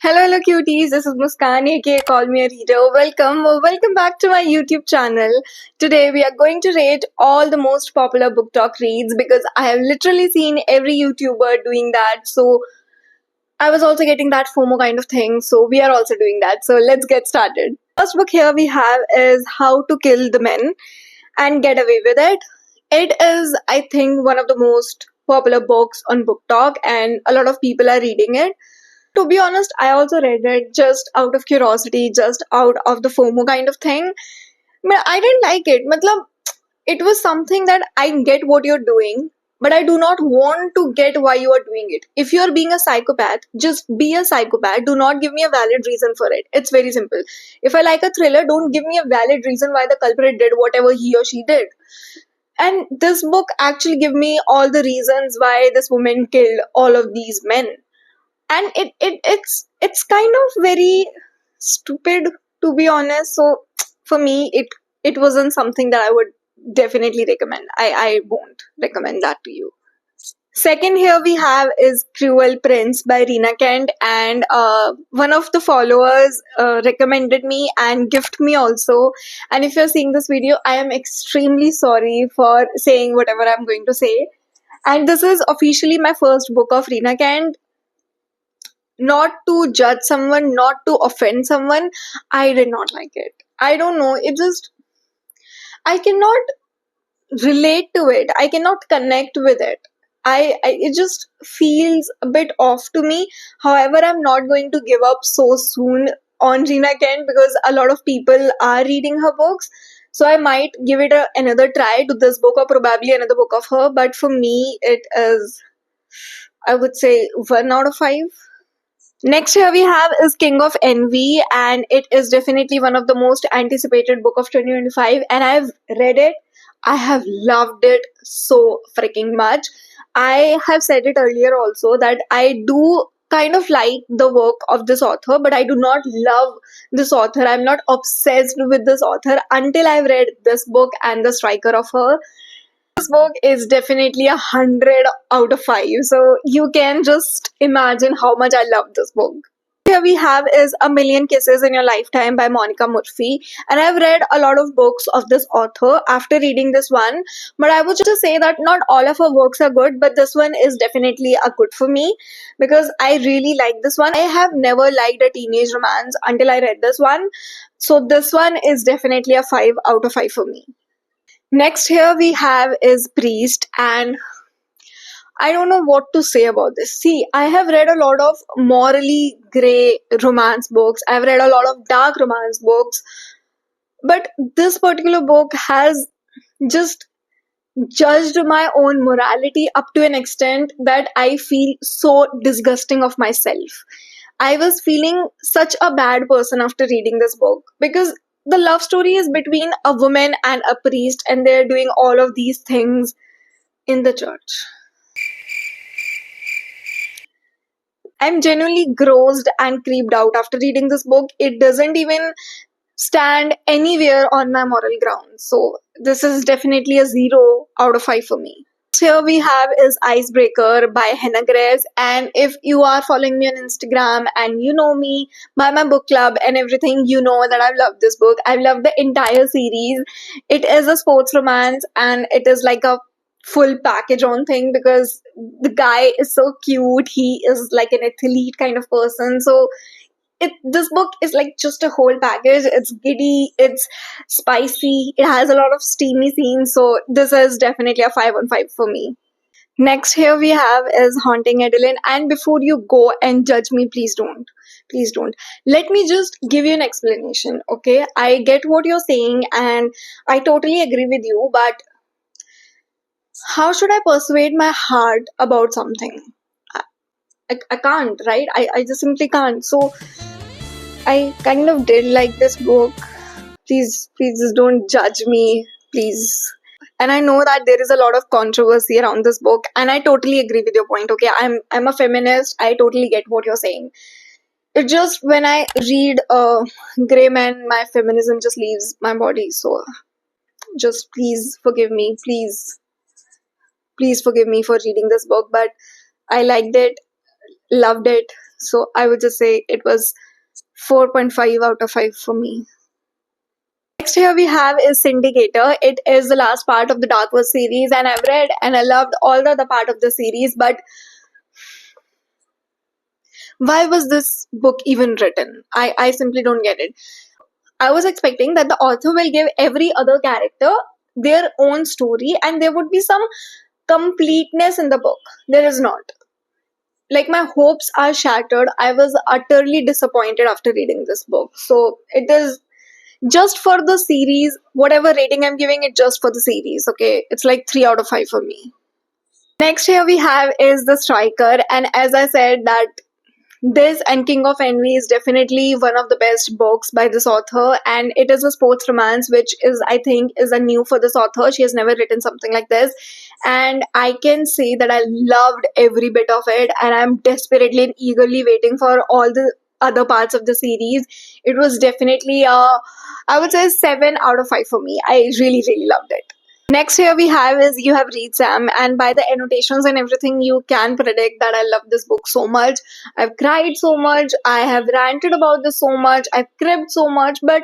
Hello, cuties. This is Muskan, aka Call Me a Reader. Welcome back to my YouTube channel. Today we are going to rate all the most popular book talk reads because I have literally seen every YouTuber doing that. So I was also getting that FOMO kind of thing. So we are also doing that. So let's get started. First book here we have is How to Kill the Men and Get Away with It. It is, I think, one of the most popular books on Book Talk, and a lot of people are reading it. To be honest, I also read it just out of curiosity, just out of the FOMO kind of thing. But I didn't like it. Matlab, it was something that I get what you're doing, but I do not want to get why you are doing it. If you're being a psychopath, just be a psychopath. Do not give me a valid reason for it. It's very simple. If I like a thriller, don't give me a valid reason why the culprit did whatever he or she did. And this book actually gave me all the reasons why this woman killed all of these men, and it's kind of very stupid, to be honest. So for me, it wasn't something that I would definitely recommend. I won't recommend that to you. Second here we have is Cruel Prince by Reena Kent, and one of the followers recommended me and gift me also. And if you're seeing this video, I am extremely sorry for saying whatever I'm going to say. And this is officially my first book of Reena Kent. Not to judge someone, not to offend someone, I did not like it. I don't know, I cannot relate to it. I cannot connect with it. It just feels a bit off to me. However, I'm not going to give up so soon on Reena Kent because a lot of people are reading her books. So I might give it another try to this book or probably another book of her. But for me, it is, I would say, 1 out of 5. Next here we have is King of Envy, and it is definitely one of the most anticipated book of 2025, and I've read it. I have loved it so freaking much. I have said it earlier also that I do kind of like the work of this author, but I do not love this author. I'm not obsessed with this author until I've read this book and The Striker of Her. This book is definitely 100 out of 5. So you can just imagine how much I love this book. Here we have is A Million Kisses in Your Lifetime by Monica Murphy. And I've read a lot of books of this author after reading this one. But I would just say that not all of her works are good, but this one is definitely a good for me because I really like this one. I have never liked a teenage romance until I read this one. So this one is definitely a 5 out of 5 for me. Next here we have is Priest, and I don't know what to say about this. See, I have read a lot of morally grey romance books. I've read a lot of dark romance books. But this particular book has just judged my own morality up to an extent that I feel so disgusting of myself. I was feeling such a bad person after reading this book because the love story is between a woman and a priest, and they're doing all of these things in the church. I'm genuinely grossed and creeped out after reading this book. It doesn't even stand anywhere on my moral ground. So this is definitely a 0 out of 5 for me. Here we have is Icebreaker by Hannah Grace, and if you are following me on Instagram and you know me by my book club and everything, you know that I've loved this book. I've loved the entire series. It is a sports romance and it is like a full package on thing because the guy is so cute. He is like an athlete kind of person. So this book is like just a whole package. It's giddy, it's spicy, it has a lot of steamy scenes, so this is definitely a 5 on 5 for me. Next here we have is Haunting Adeline, and before you go and judge me, please don't, let me just give you an explanation. Okay, I get what you're saying and I totally agree with you, but how should I persuade my heart about something? I can't, right? I just simply can't. So I kind of did like this book. Please just don't judge me, please. And I know that there is a lot of controversy around this book, and I totally agree with your point. Okay, I'm a feminist. I totally get what you're saying. It just when I read Grey Man, my feminism just leaves my body. So just please forgive me. Please forgive me for reading this book. But I liked it, loved it So I would just say it was 4.5 out of 5 for me. Next here we have is Syndicator. It is the last part of the Darkverse series, and I've read and I loved all the other part of the series, but why was this book even written? I simply don't get it. I was expecting that the author will give every other character their own story and there would be some completeness in the book. There is not. Like, my hopes are shattered. I was utterly disappointed after reading this book. So it is just for the series, whatever rating I'm giving it, just for the series. Okay, it's like 3 out of 5 for me. Next here we have is The Striker, and as I said that this and King of Envy is definitely one of the best books by this author, and it is a sports romance, which is, I think, is a new for this author. She has never written something like this, and I can say that I loved every bit of it, and I'm desperately and eagerly waiting for all the other parts of the series. It was definitely a, I would say, 7 out of 5 for me. I really, really loved it. Next here we have is You Have Read Sam, and by the annotations and everything, you can predict that I love this book so much. I've cried so much, I have ranted about this so much, I've cribbed so much, but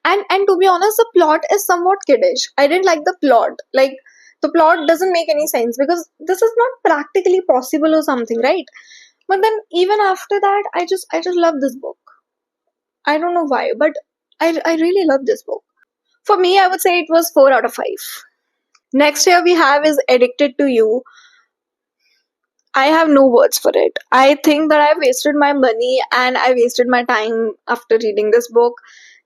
and to be honest, the plot is somewhat kiddish. I didn't like the plot. Like, the plot doesn't make any sense because this is not practically possible or something, right? But then even after that, I just love this book. I don't know why, but I really love this book. For me, I would say it was 4 out of 5. Next here we have is Addicted to You. I have no words for it. I think that I wasted my money and I wasted my time after reading this book.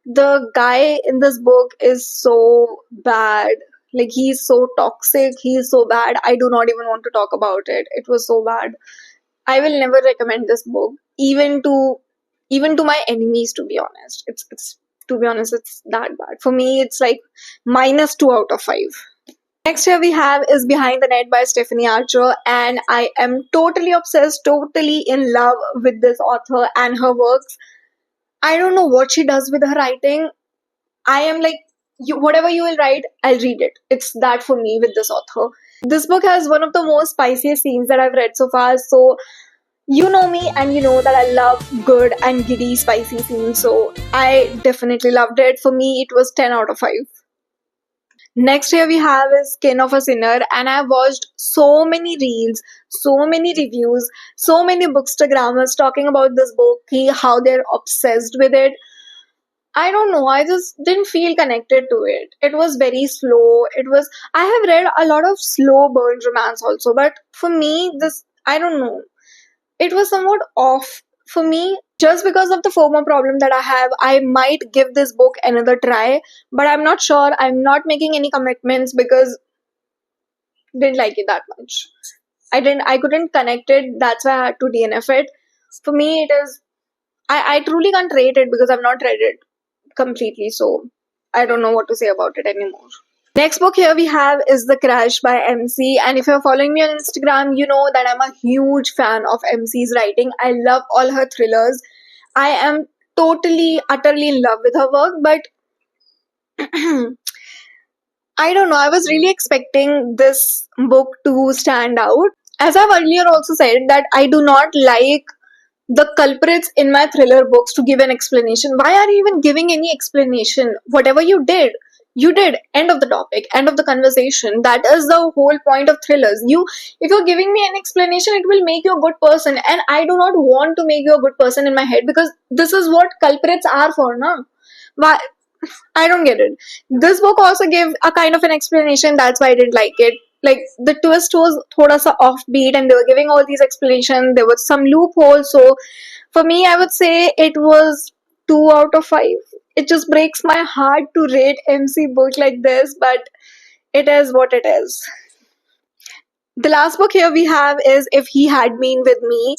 The guy in this book is so bad. Like, he's so toxic, he's so bad. I do not even want to talk about it. It was so bad. I will never recommend this book, even to my enemies, to be honest. It's to be honest, it's that bad. For me, it's like minus 2 out of 5. Next here we have is Behind the Net by Stephanie Archer, and I am totally obsessed, totally in love with this author and her works. I don't know what she does with her writing. I am like, whatever you will write, I'll read it. It's that for me with this author. This book has one of the most spiciest scenes that I've read so far. So you know me and you know that I love good and giddy spicy scenes. So I definitely loved it. For me, it was 10 out of 5. Next here we have is Skin of a Sinner, and I've watched so many reels, so many reviews, so many bookstagrammers talking about this book, how they're obsessed with it. I don't know, I just didn't feel connected to it. It was very slow. I have read a lot of slow burn romance also, but for me, this, I don't know, it was somewhat off for me. Just because of the FOMO problem that I have, I might give this book another try, but I'm not sure. I'm not making any commitments because I didn't like it that much. I couldn't connect it. That's why I had to DNF it. For me, it is, I truly can't rate it because I've not read it completely, so I don't know what to say about it anymore. Next book here we have is The Crash by MC, and if you're following me on Instagram, you know that I'm a huge fan of MC's writing. I love all her thrillers. I am totally, utterly in love with her work, but I don't know, I was really expecting this book to stand out. As I've earlier also said, that I do not like the culprits in my thriller books to give an explanation. Why are you even giving any explanation? Whatever you did, you did. End of the topic, end of the conversation. That is the whole point of thrillers. If you're giving me an explanation, it will make you a good person, and I do not want to make you a good person in my head because this is what culprits are for, na? Why? I don't get it. This book also gave a kind of an explanation. That's why I didn't like it. Like, the twist was thoda sa offbeat, and they were giving all these explanations. There was some loophole. So for me, I would say it was 2 out of 5. It just breaks my heart to rate MC book like this, but it is what it is. The last book here we have is If He Had Been With Me.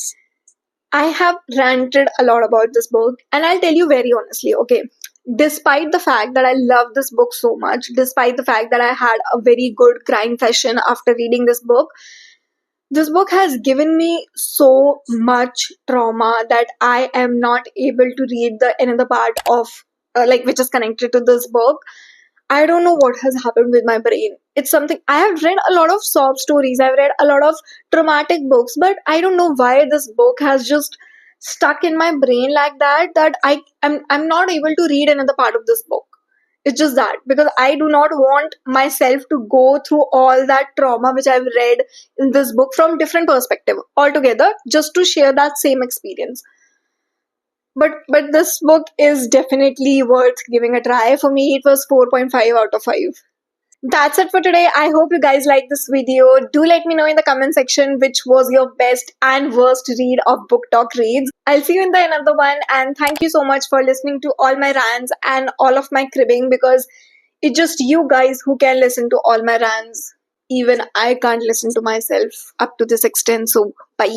I have ranted a lot about this book, and I'll tell you very honestly, okay. Despite the fact that I love this book so much, despite the fact that I had a very good crying session after reading this book has given me so much trauma that I am not able to read the another part of like, which is connected to this book. I don't know what has happened with my brain. It's something, I have read a lot of sob stories, I've read a lot of traumatic books, but I don't know why this book has just stuck in my brain like that, that I'm not able to read another part of this book. It's just that because I do not want myself to go through all that trauma which I've read in this book from different perspective altogether, just to share that same experience. But this book is definitely worth giving a try. For me, it was 4.5 out of 5. That's it for today. I hope you guys like this video. Do let me know in the comment section which was your best and worst read of Book Talk reads. I'll see you in the another one, and thank you so much for listening to all my rants and all of my cribbing, because it's just you guys who can listen to all my rants. Even I can't listen to myself up to this extent. So bye.